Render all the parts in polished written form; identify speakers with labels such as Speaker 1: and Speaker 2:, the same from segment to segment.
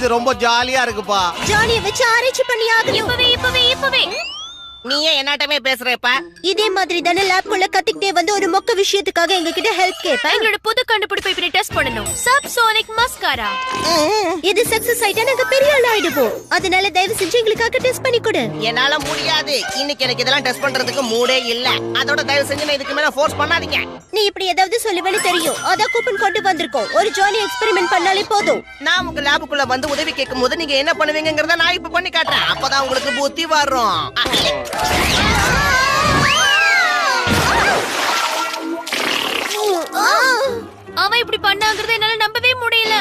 Speaker 1: இது ரொம்ப ஜாலியா இருக்குப்பா.
Speaker 2: ஜானியை வச்சு ஆராய்ச்சி பண்ணி ஆகணும்.
Speaker 3: இப்பவே
Speaker 4: நீயே என்னாட்டமே பேசுறப்ப
Speaker 2: இதே மாதிரி தானே லேப்குள்ள கத்திக்கிட்டே வந்து ஒரு மொக்க விஷயத்துக்காக எங்க கிட்ட ஹெல்ப் கேட்பேன்.
Speaker 3: எங்களோட புது கண்டுபிடிப்பை இப்படி டெஸ்ட் பண்ணனும். Subsonic mascara.
Speaker 2: இது சக்சஸ் ஆயிட்டா நாங்க பெரிய ஆள் ஆயிடுவோம். அதனால தயவு செஞ்சு எங்களுக்காக டெஸ்ட் பண்ணி கொடு.
Speaker 4: என்னால முடியாது. இன்னைக்கு எனக்கு இதெல்லாம் டெஸ்ட் பண்றதுக்கு மூடே இல்ல. அதோட தயவு செஞ்சு நான் இதுக்கு மேல ஃபோர்ஸ் பண்ணாதீங்க.
Speaker 2: நீ இப்படி ஏதாவது சொல்லுவேன்னு தெரியும். அதான் கூப்பன் கொண்டு வந்திருக்கோம். ஒரு ஜானி எக்ஸ்பெரிமெண்ட் பண்ணாலே போதும்.
Speaker 4: நான் உங்க லேபுக்குள்ள வந்து உதவி கேட்கும் போது நீங்க என்ன பண்ணுவீங்கங்கறத நான் இப்ப பண்ணி காட்டுறேன். அப்பதான் உங்களுக்கு புத்தி வரும்.
Speaker 3: அவன் இப்படி பண்ணாங்கறத என்னால நம்பவே முடியல.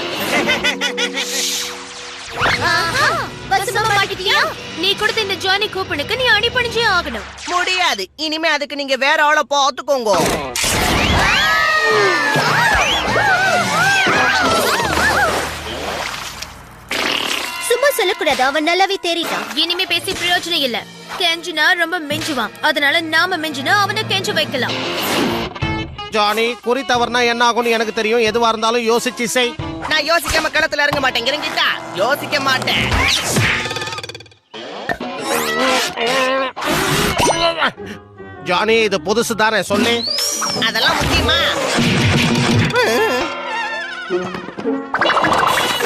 Speaker 3: நீ கொடுத்த இந்த ஜானி கூப்பனுக்கு நீ அடிபணிஞ்சே ஆகணும்.
Speaker 4: முடியாது. இனிமே அதுக்கு நீங்க வேற ஆளை பாத்துக்கோங்க.
Speaker 2: சும்மா சொல்லக்கூடாது. அவன் நல்லாவே தெரியுதான்.
Speaker 3: இனிமே பேசி பிரயோஜனம் இல்ல. கெஞ்சினா ரொம்ப மிஞ்சுவான். அதனால நாம மிஞ்சினா அவனை கெஞ்ச வைக்கலாம்.
Speaker 1: ஜானி, குறி தவறுனா என்ன ஆகும்னு எனக்கு தெரியும். எதுவா இருந்தாலும் யோசிச்சு செய்.
Speaker 4: நான் யோசிக்காம களத்துல இறங்க மாட்டேன். இறங்கிட்டா யோசிக்க மாட்டேன்.
Speaker 1: ஜானி, இது புதுசு தானே, சொல்லு.
Speaker 4: அதெல்லாம் முக்கியமா?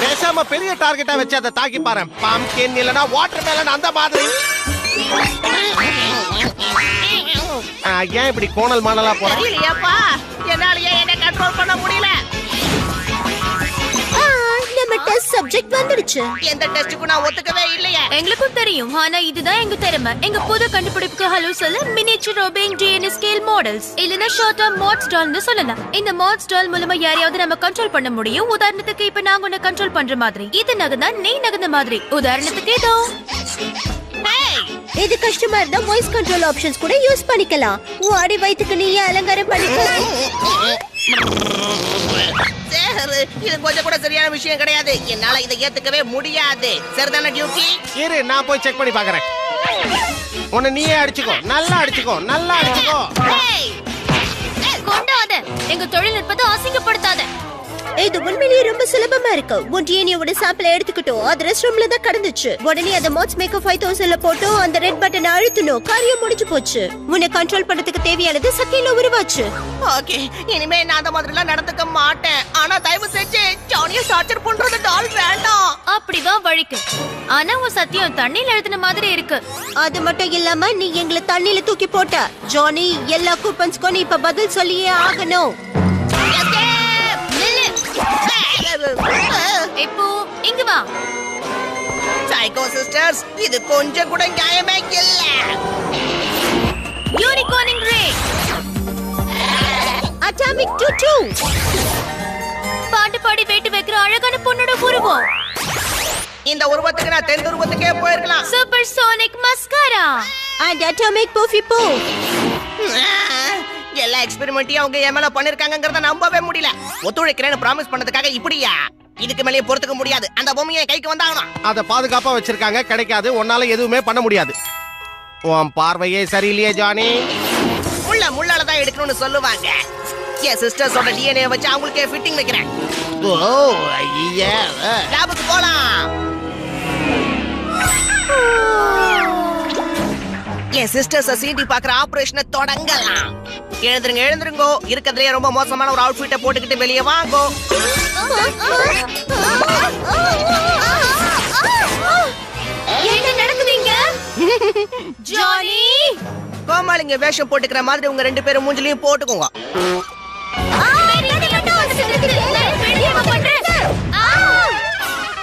Speaker 1: பேசாம பெரிய டார்கெட்டா வச்சு அதை தாக்கி பாரு. பம்ப்கின் இல்லனா வாட்டர் மெலன் அந்த மாதிரி. ஏன் இப்படி கோணல் மாணலா போற?
Speaker 4: தெரியலையாப்பா, என்னாலயே என்ன கண்ட்ரோல் பண்ண முடியல.
Speaker 2: நம்ம டெஸ்ட் சப்ஜெக்ட் வந்துருச்சு.
Speaker 4: எந்த டெஸ்டுக்கு நான் ஒத்துக்கவே இல்லையே.
Speaker 3: எங்களுக்கும் தெரியும். ஆனா இதுதான் எங்க திறமை. எங்க புது கண்டுபிடிப்புக்கு ஹலோ சொல்ல மினியேச்சர் ரோபிங் டிஎன்ஏ ஸ்கேல் மாடல்ஸ் இல்லனா ஷார்ட்டா மாட்ஸ் டால்னு சொல்லலாம். இந்த மாட்ஸ் டால் மூலமா யாரையாவது நம்ம கண்ட்ரோல் பண்ண முடியும். உதாரணத்துக்கு இப்ப நாங்க உன்னை கண்ட்ரோல் பண்ற மாதிரி. இது நகர்ந்தா நீ நகர்ந்த மாதிரி. உதாரணத்துக்கு இதோ.
Speaker 2: இது கஷ்டமா இருந்தா வாய்ஸ் கண்ட்ரோல் ஆப்ஷன்ஸ் கூட யூஸ் பண்ணிக்கலாம். வாடி வயித்துக்கு நீயே அலங்காரம் பண்ணிக்கோ.
Speaker 4: இது கொஞ்சம் கூட சரியான விஷயம் கிடையாது. என்னால இதை ஏத்துக்கவே முடியாது. சரிதானே டியூட்டி?
Speaker 1: இரு, நான் போய் செக் பண்ணி பாக்குறேன். உன்னை நீயே அடிச்சுக்கோ. நல்லா அடிச்சுக்கோ. நல்லா அடிச்சுக்கோ.
Speaker 3: கொண்டாத. எங்க தொழில்நுட்பத்தை அசிங்கப்படுத்தாத.
Speaker 2: இது உண்மையிலேயே ரொம்ப சுலபமா இருக்கு. உன் டிஎன்ஏவோட சாம்பிள் எடுத்துக்கிட்டோம். அது ரெஸ்ட் ரூம்ல தான் கடந்துச்சு. உடனே அதை மாட்ஸ் மேக்கர் 5000ல போட்டு அந்த ரெட் பட்டனை அழுத்தணும். காரியம் முடிஞ்சு போச்சு. உன்னை கண்ட்ரோல் பண்றதுக்கு தேவையானது சக்கையில உருவாச்சு.
Speaker 4: ஓகே, இனிமே நான் அந்த மாதிரி எல்லாம் நடந்துக்க மாட்டேன். ஆனா தயவு செஞ்சு ஜானியை டார்ச்சர் பண்றது டால் வேண்டாம்.
Speaker 3: அப்படிதான் வழிக்கு. ஆனா உன் சத்தியம் தண்ணியில எழுதின மாதிரி இருக்கு.
Speaker 2: அது மட்டும் இல்லாம நீ எங்களை தண்ணியில தூக்கி போட்ட. ஜானி, எல்லா கூப்பன்ஸ்க்கும் நீ இப்ப பதில் சொல்லியே ஆகணும்.
Speaker 3: இப்போ இங்க வா.
Speaker 4: சைக்கோ சிஸ்டர்ஸ், இது கொஞ்சம் கூட நியாயமே இல்ல.
Speaker 3: யூனிகார்னிங் ரே.
Speaker 2: Atomic two.
Speaker 3: பாட்டு பாடி வேட்டு வைக்கிற அழகான பொண்ணோட உருவம்.
Speaker 4: இந்த உருவத்துக்கு நான் தென் உருவத்துக்கே போயிருக்கலாம்.
Speaker 3: Super sonic mascara
Speaker 2: and atomic புஃபி பூ.
Speaker 4: எல்லா எக்ஸ்பெரிமெண்ட்டையும் அவங்க எம்எல்ஏ பண்ணிருக்காங்கங்கறத நம்பவே முடியல. ஒத்துழைக்கிறேன்னு ப்ராமிஸ் பண்ணதுக்காக இப்படியா? இதுக்கு மேலே பொறுத்துக்க முடியாது. அந்த பொம்மையை கைக்கு வந்தாகணும்.
Speaker 1: அதை பாதுகாப்பா வச்சிருக்காங்க. கிடைக்காது. உன்னால எதுவுமே பண்ண முடியாது. உன் பார்வையே சரியில்லையே ஜானி.
Speaker 4: முள்ளால தான் எடுக்கணும்னு சொல்லுவாங்க. என் சிஸ்டர்ஸோட டிஎன்ஏ வச்சு அவங்களுக்கே ஃபிட்டிங் வைக்கிறேன்.
Speaker 1: ஓ ஐயா,
Speaker 4: லேபுக்கு போலாம். என் சிஸ்டர்ஸ் சீண்டி பாக்குற ஆபரேஷனை தொடங்கலாம். எழுந்துருங்கோ. இருக்கிறதுலயே ரொம்ப மோசமான ஒரு அவுட்ஃபிட்டை போட்டுக்கிட்டு வெளியே வாங்கோ.
Speaker 3: என்ன நடக்குதுங்க? ஜானி,
Speaker 4: கோமாளிங்க வேஷம் போட்டுக்கிற மாதிரி உங்க ரெண்டு பேரும் மூஞ்சிலையும் போட்டுக்கோங்க.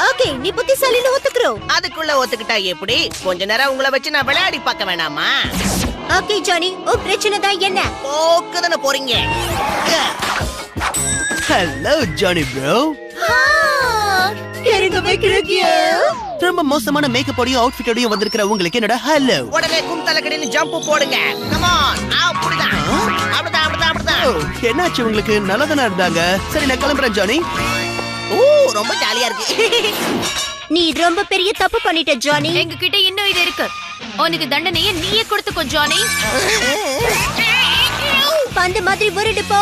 Speaker 2: ஓகே, நீ புத்திசாலின்னு ஒத்துக்குறோம்.
Speaker 4: அதுக்குள்ள ஒத்துக்கிட்டா எப்படி? கொஞ்ச நேரம் உங்களை வச்சு நான் விளையாடி பார்க்க வேணாமா?
Speaker 2: ஓகே ஜானி, உன் பிரச்சனை தான் என்ன?
Speaker 4: போக்குதானே போறீங்க.
Speaker 5: Hello Johnny bro. ரொம்ப மோசமான மேக்கப்போடையும் அவுட்ஃபிட்டோடையும் வந்திருக்கிற உங்களுக்கு என்னோட ஹலோ.
Speaker 4: உடனே கும்தலக்கடின்னு ஜம்ப் போடுங்க. Come on. அப்படிதான்.
Speaker 5: என்னாச்சு உங்களுக்கு? நல்லதானே இருந்தாங்க. சரி, நான் கிளம்புறேன் ஜானி.
Speaker 4: ஓ, ரொம்ப ஜாலியா இருக்கு.
Speaker 2: நீ ரொம்ப பெரிய தப்பு பண்ணிட்ட ஜானி.
Speaker 3: எங்க கிட்ட இன்னும் இது இருக்கு. உனக்கு தண்டனையை நீயே கொடுத்துக்கோ ஜானி.
Speaker 2: பந்து மாதிரி உருடு போ.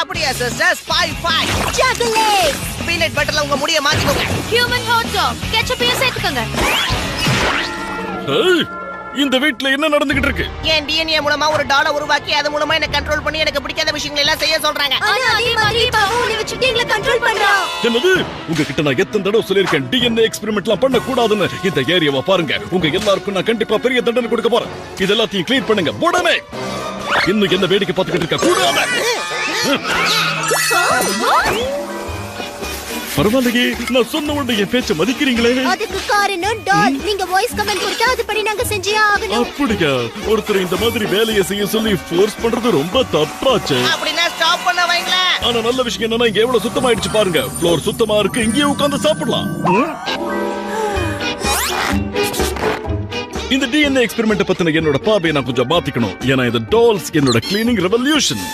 Speaker 4: அப்படியா சிஸ்டர் ஸ்பை ஃபை
Speaker 2: சாக்லேட்
Speaker 4: பீனட் பட்டர்ல உங்க முடிய மாத்திக்கோங்க
Speaker 3: ஹியூமன் ஹாட் டாக் கெச்சப்பையும் சேர்த்துக்கோங்க.
Speaker 6: ஏய், இந்த வீட்ல என்ன நடந்துகிட்டு இருக்கு?
Speaker 4: என் டிஎன்ஏ மூலமா ஒரு டாலை உருவாக்கி அது மூலமா என்ன கண்ட்ரோல் பண்ணி எனக்கு பிடிக்காத விஷயங்களை எல்லாம் செய்ய சொல்றாங்க.
Speaker 2: ஆனா அதே மாதிரி பாவம் உன்னை வச்சுட்டு எங்களை கண்ட்ரோல் பண்றான்.
Speaker 6: என்னது? உங்ககிட்ட நான் எத்தனை தடவை சொல்லியிருக்கேன் டிஎன்ஏ எக்ஸ்பெரிமெண்ட்லாம் பண்ண கூடாதுன்னு. இந்த ஏரியாவை பாருங்க. உங்க எல்லாருக்கும் நான் கண்டிப்பா பெரிய தண்டனை கொடுக்க போறேன். இது எல்லாத்தையும் க்ளீன் பண்ணுங்க உடனே. இன்னும் என்ன வேடிக்கை பார்த்துக்கிட்டு இருக்க கூடாது. பரவாயில்லையே, நான் சொன்ன உடனே என் பேச்ச மதிக்கிறீங்களே.
Speaker 2: அதுக்கு காரணம் டால். நீங்க வாய்ஸ் கமெண்ட் கொடுத்தா அதுபடி நாங்க செஞ்சே ஆகணும்.
Speaker 6: அப்படியா? ஒருத்தர் இந்த மாதிரி வேலையை செய்ய சொல்லி ஃபோர்ஸ் பண்றது ரொம்ப தப்பாச்சு.
Speaker 4: அப்படின்னா ஸ்டாப் பண்ண வைங்களேன்.
Speaker 6: ஆனா நல்ல விஷயம் என்னன்னா இங்க எவ்வளவு சுத்தமாயிடுச்சு பாருங்க. ஃப்ளோர் சுத்தமா இருக்கு. இங்கேயே உட்கார்ந்து சாப்பிடலாம். இந்த டிஎன்ஏ எக்ஸ்பெரிமெண்ட் பத்தின என்னோட பார்வையை நான் கொஞ்சம் மாத்திக்கணும். ஏன்னா இந்த டால்ஸ் என்னோட கிளீனிங் ரெவல்யூஷன்.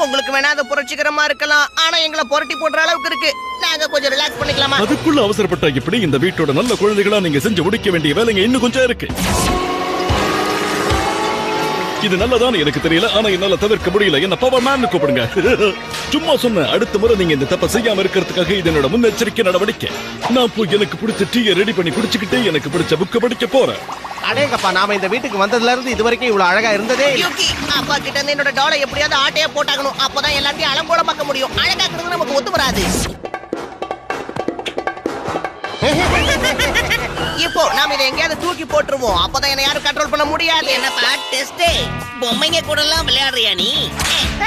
Speaker 4: உங்களுக்கு வேணா அது புரட்சிகரமா இருக்கலாம், ஆனா எங்களை புரட்டி போடுற அளவுக்கு இருக்கு. நாங்க கொஞ்சம் ரிலாக்ஸ் பண்ணிக்கலாமா?
Speaker 6: அதுக்குள்ள அவசரப்பட்ட இப்படி இந்த வீட்டோட நல்ல குழந்தைகளா நீங்க செஞ்சு முடிக்க வேண்டிய வேலைங்க இன்னும் கொஞ்சம் இருக்கு. இது நல்லதான்னு எனக்கு தெரியல, ஆனா என்னால தவிர்க்க முடியல. என்ன பவர் மேன் கூப்பிடுங்க. சும்மா சொன்ன அடுத்த முறை நீங்க இந்த தப்ப செய்யாம இருக்கிறதுக்காக இது என்னோட முன்னெச்சரிக்கை நடவடிக்கை. நான் போய் எனக்கு பிடிச்ச டீயை ரெடி பண்ணி குடிச்சுக்கிட்டு எனக்கு பிடிச்ச புக்க படிக்க போறேன்.
Speaker 1: அடேங்கப்பா, நாம இந்த வீட்டுக்கு வந்ததுல இருந்து இது வரைக்கும் இவ்வளவு அழகா இருந்ததே இல்ல.
Speaker 4: யூகி, அப்பா கிட்ட இருந்து என்னோட டாலை எப்படியாவது ஆட்டையா போட்டாகணும். அப்பதான் எல்லாத்தையும் அலங்கோல பார்க்க முடியும். அழகாக்குறது நமக்கு ஒத்து வராது. இப்போ நாம இதை எங்கேயாவது தூக்கி போட்டுருவோம். அப்பதான் என்ன யாரும் கண்ட்ரோல் பண்ண முடியாது.
Speaker 7: என்னப்பா டெஸ்ட் பொம்மைங்க கூட எல்லாம் விளையாடுறியா நீ?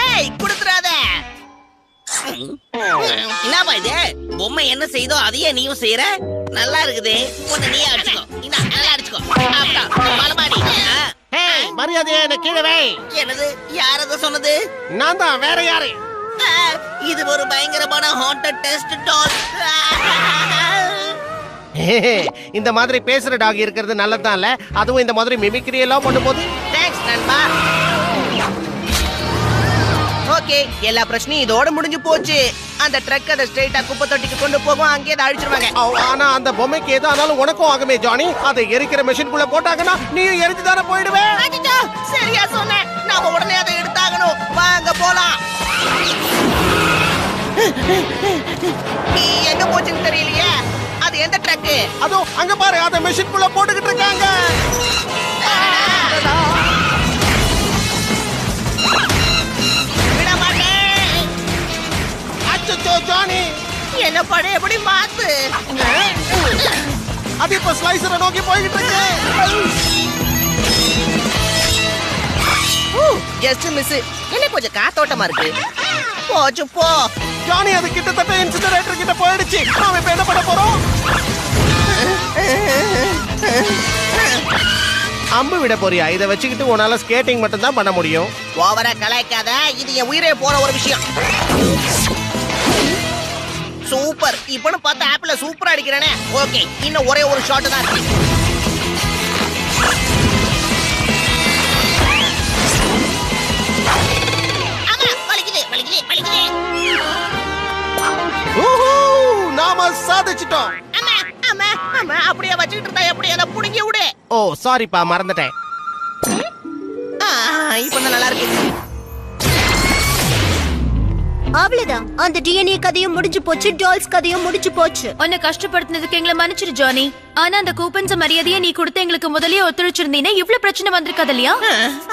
Speaker 4: ஏய், குடுத்துறாத.
Speaker 7: என்னப்பா இது? பொம்மை என்ன செய்தோ அதையே நீயும் செய்யற? நல்லா இருக்குதே. ஒண்ணு நீயே அடிச்சுக்கோ. இந்தா, நல்லா அடிச்சுக்கோ. அப்பா மலமாடி.
Speaker 1: ஏய், மரியாதையா என்ன கீழே வை.
Speaker 7: என்னது? யார் அத சொன்னது?
Speaker 1: நான் தான், வேற யாரு?
Speaker 7: ஆ, இது ஒரு பயங்கரமான ஹாண்டட் டெஸ்ட் டால்.
Speaker 1: இந்த மாதிரி பேசுற டாக் இருக்கிறது நல்லதுதான் இல்ல? அதுவும் இந்த மாதிரி மிமிக்ரி எல்லாம் பண்ணும்போது.
Speaker 4: தேங்க்ஸ் நண்பா. ஓகே, எல்லா பிரச்சனையும் இதோட முடிஞ்சு போச்சு. அந்த ட்ரக் அதை ஸ்ட்ரைட்டா குப்பை தொட்டிக்கு கொண்டு போகும். அங்கேயே அதை அழிச்சிருவாங்க.
Speaker 1: ஆனா அந்த பொம்மைக்கு எது ஆனாலும் உனக்கும் ஆகுமே ஜானி. அதை எரிக்கிற மெஷின்குள்ள போட்டாங்கன்னா நீயும் எரிஞ்சு தானே போயிடுவே.
Speaker 4: அச்சச்சோ, சரியா சொன்னேன். நாம உடனே அதை எடுத்தாகணும். வாங்க போலாம். எங்க போச்சுன்னு தெரியலையே. அது எந்த ட்ரக்?
Speaker 1: அதோ அங்க பாரு, அதை மெஷின்குள்ள போட்டுக்கிட்டு இருக்காங்க.
Speaker 4: விட மாட்டேன்.
Speaker 1: அச்சச்சோ ஜானி,
Speaker 4: என்ன பழைய எப்படி மாத்து.
Speaker 1: அது இப்ப ஸ்லைசரை நோக்கி போய்கிட்டு இருக்கு.
Speaker 4: Just miss. என்ன கொஞ்சம் காத்தோட்டமா இருக்கு. போச்சு போ.
Speaker 1: ஜானி, அது கிட்டத்தட்ட இன்சினரேட்டர் கிட்ட போயிடுச்சு. நாம இப்ப என்ன பண்ண போறோம்? அம்பு விட போறியா? இதை வச்சுக்கிட்டு உன்னால ஸ்கேட்டிங் மட்டும் தான் பண்ண முடியும்.
Speaker 4: ஓவரா கலாய்க்காத. இது என் உயிரே போற ஒரு விஷயம். சூப்பர். இப்பன்னு பார்த்தா ஆப்பிள சூப்பரா அடிக்கிறேனே. ஓகே, இன்னும் ஒரே ஒரு ஷாட் தான் இருக்கு.
Speaker 7: ஆமா, வலிக்குது வலிக்குது வலிக்குது.
Speaker 1: ஊஹூ, நாம சாதிச்சிட்டோம்.
Speaker 7: ஆமா ஆமா
Speaker 4: ஆமா, அப்படியே வச்சுக்கிட்டு இருந்தா எப்படி? அதை புடுங்கி விடு.
Speaker 1: ஓ சாரிப்பா, மறந்துட்டேன்.
Speaker 4: இப்ப நல்லா இருக்கு.
Speaker 2: அவ்வளவுதான். அந்த டிஎன்ஏ கதையும் முடிஞ்சு போச்சு. டால்ஸ் கதையும் முடிஞ்சு போச்சு.
Speaker 3: உன்னை கஷ்டப்படுத்தினதுக்கு எங்களை மன்னிச்சிரு ஜானி. ஆனா அந்த கூப்பன்ஸ் மரியாதையை நீ கொடுத்து எங்களுக்கு முதல்லயே ஒத்துழைச்சிருந்தீங்கன்னா இவ்ளோ பிரச்சனை வந்திருக்காது இல்லையா?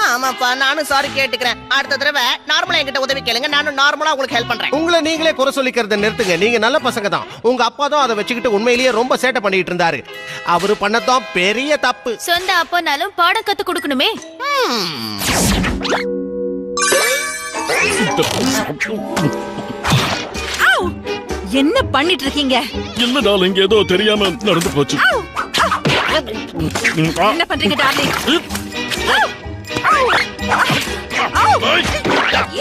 Speaker 4: ஆமாப்பா, நானும் சாரி கேட்டுக்கிறேன். அடுத்த தடவை நார்மலா என்கிட்ட உதவி கேளுங்க. நானும் நார்மலா உங்களுக்கு ஹெல்ப் பண்றேன்.
Speaker 1: உங்களை நீங்களே குறை சொல்லிக்கிறத நிறுத்துங்க. நீங்க நல்ல பசங்க தான். உங்க அப்பா தான் அதை வச்சுக்கிட்டு உண்மையிலேயே ரொம்ப சேட்டை பண்ணிட்டு இருந்தாரு. அவரு பண்ணதான் பெரிய தப்பு.
Speaker 3: சொந்த அப்பனாலும் பாடம் கத்து கொடுக்கணுமே.
Speaker 8: என்ன பண்ணிட்டு இருக்கீங்க?
Speaker 6: இல்ல இங்க ஏதோ தெரியாம நடந்து போச்சு.
Speaker 8: என்ன பண்றீங்க டார்லிங்?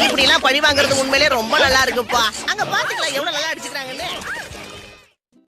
Speaker 4: இப்படி எல்லாம் பழி வாங்குறது உண்மையிலே ரொம்ப நல்லா இருக்குப்பா. அங்க பாத்துக்கலாம் எவ்வளவு நல்லா அடிச்சுக்கிறாங்கன்னு.